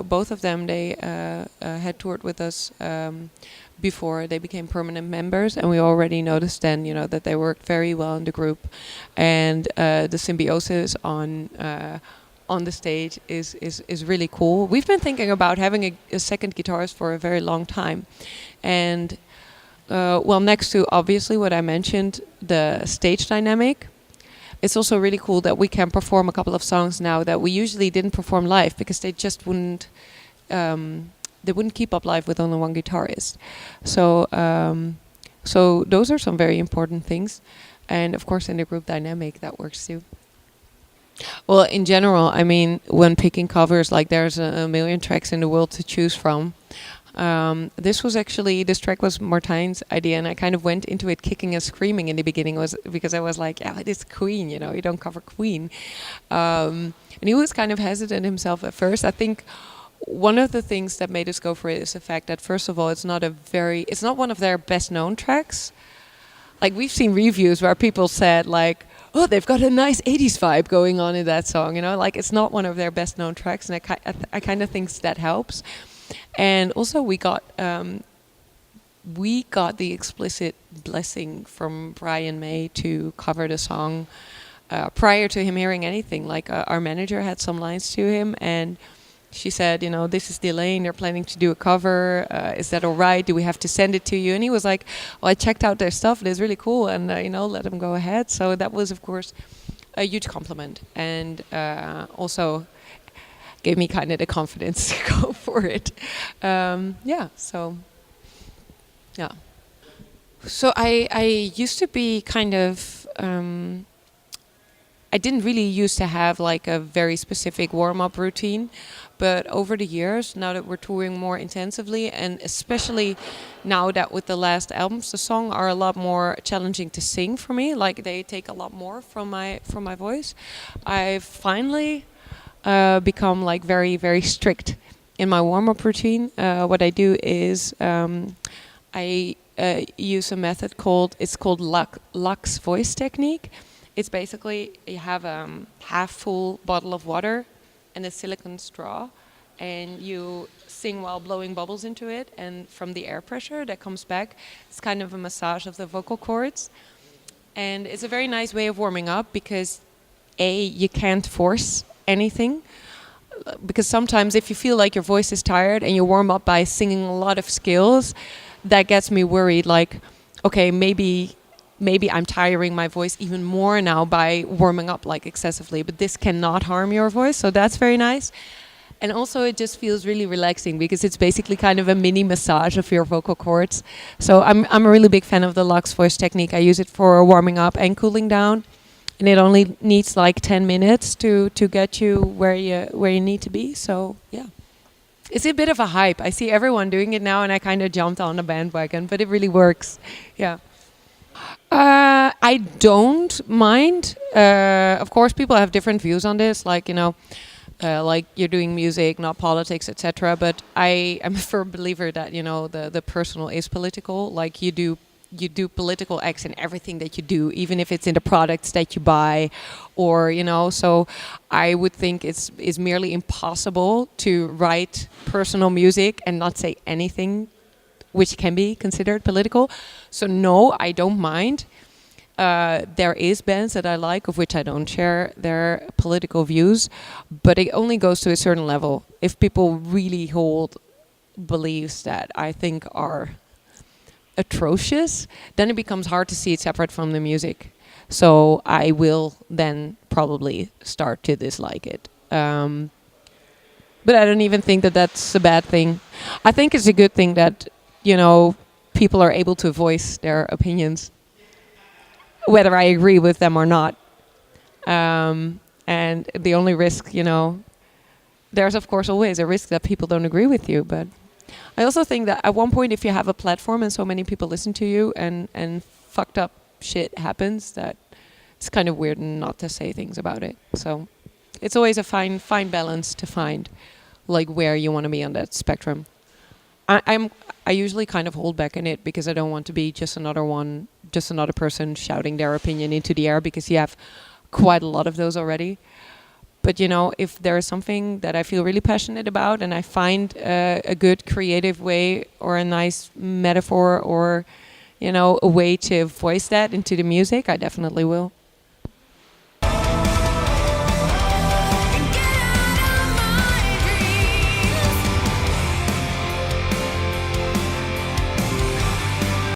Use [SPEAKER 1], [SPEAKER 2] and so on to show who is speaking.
[SPEAKER 1] both of them, they had toured with us before they became permanent members, and we already noticed then, that they worked very well in the group, and the symbiosis on the stage is really cool. We've been thinking about having a second guitarist for a very long time, and next to obviously what I mentioned, the stage dynamic, it's also really cool that we can perform a couple of songs now that we usually didn't perform live because they just wouldn't. They wouldn't keep up live with only one guitarist. So those are some very important things. And of course in the group dynamic that works too. Well, in general, I mean, when picking covers, like there's a million tracks in the world to choose from. This track was Martijn's idea, and I kind of went into it kicking and screaming in the beginning, because I was like, yeah, it is Queen, you don't cover Queen. And he was kind of hesitant himself at first. I think one of the things that made us go for it is the fact that, first of all, it's not one of their best known tracks. Like, we've seen reviews where people said like, oh, they've got a nice 80s vibe going on in that song, like it's not one of their best known tracks, and I kind of think that helps. And also we got the explicit blessing from Brian May to cover the song prior to him hearing anything. Like our manager had some lines to him, and she said, this is Delain, they're planning to do a cover. Is that all right? Do we have to send it to you? And he was like, well, I checked out their stuff. It is really cool. And, let them go ahead. So that was, of course, a huge compliment. And also gave me kind of the confidence to go for it. So I used to be kind of... I didn't really used to have like a very specific warm-up routine, but over the years, now that we're touring more intensively, and especially now that with the last albums, the songs are a lot more challenging to sing for me. Like they take a lot more from my voice. I've finally become like very, very strict in my warm-up routine. What I do is I use a method called Lux voice technique. It's basically you have a half full bottle of water and a silicone straw, and you sing while blowing bubbles into it, and from the air pressure that comes back, it's kind of a massage of the vocal cords. And it's a very nice way of warming up because you can't force anything, because sometimes if you feel like your voice is tired and you warm up by singing a lot of scales, that gets me worried, like, okay, maybe I'm tiring my voice even more now by warming up like excessively, but this cannot harm your voice, so that's very nice. And also it just feels really relaxing because it's basically kind of a mini massage of your vocal cords. So I'm a really big fan of the Lux voice technique. I use it for warming up and cooling down, and it only needs like 10 minutes to get you where you need to be. So yeah. It's a bit of a hype. I see everyone doing it now and I kind of jumped on the bandwagon, but it really works. Yeah. I don't mind. Of course, people have different views on this. Like, like you're doing music, not politics, etc. But I am a firm believer that the personal is political. Like you do political acts in everything that you do, even if it's in the products that you buy, or So I would think it's merely impossible to write personal music and not say anything which can be considered political. So no, I don't mind. There is bands that I like, of which I don't share their political views, but it only goes to a certain level. If people really hold beliefs that I think are atrocious, then it becomes hard to see it separate from the music. So I will then probably start to dislike it. But I don't even think that that's a bad thing. I think it's a good thing that people are able to voice their opinions, whether I agree with them or not. And the only risk, there's of course always a risk that people don't agree with you. But I also think that at one point, if you have a platform and so many people listen to you and fucked up shit happens, that it's kind of weird not to say things about it. So it's always a fine balance to find, like where you want to be on that spectrum. I usually kind of hold back in it because I don't want to be just another person shouting their opinion into the air, because you have quite a lot of those already. But if there is something that I feel really passionate about, and I find a good creative way or a nice metaphor or a way to voice that into the music, I definitely will.